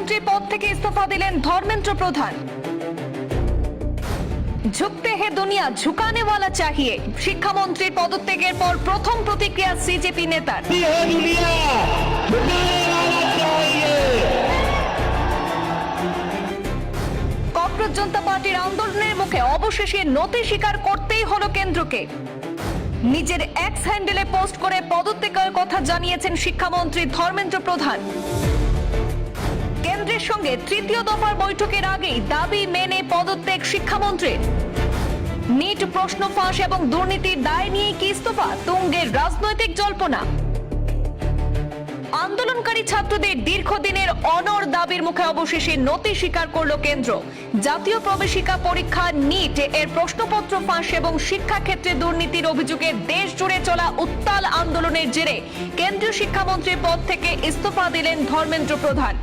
শিক্ষামন্ত্রী পদ থেকে ইস্তফা দিলেন ধর্মেন্দ্র প্রধান। ঝুঁকতে হে দুনিয়া ঝুকানে ওয়ালা চাহিয়ে, শিক্ষামন্ত্রীর পদত্যাগের পর প্রথম প্রতিক্রিয়া সিজেপি নেতার। ককরোচ জনতা পার্টির আন্দোলনের মুখে অবশেষে নতি স্বীকার করতেই হলো কেন্দ্রকে। নিজের এক্স হ্যান্ডেলে পোস্ট করে পদত্যাগের কথা জানিয়েছেন শিক্ষামন্ত্রী ধর্মেন্দ্র প্রধান। কেন্দ্রের সঙ্গে তৃতীয় দফার বৈঠকের আগেই দাবি মেনে পদত্যাগ শিক্ষামন্ত্রীর। নিট প্রশ্ন ফাঁস এবং দুর্নীতির দায় নিয়ে কি ইস্তফা? তুঙ্গের রাজনৈতিক জল্পনা। আন্দোলনকারী ছাত্রদের দীর্ঘদিনের অনড় দাবির মুখে অবশেষে নতি স্বীকার করল কেন্দ্র। জাতীয় প্রবেশিকা পরীক্ষা নিট এর প্রশ্নপত্র ফাঁস এবং শিক্ষাক্ষেত্রে দুর্নীতির অভিযোগে দেশ জুড়ে চলা উত্তাল আন্দোলনের জেরে কেন্দ্রীয় শিক্ষামন্ত্রীর পদ থেকে ইস্তফা দিলেন ধর্মেন্দ্র প্রধান।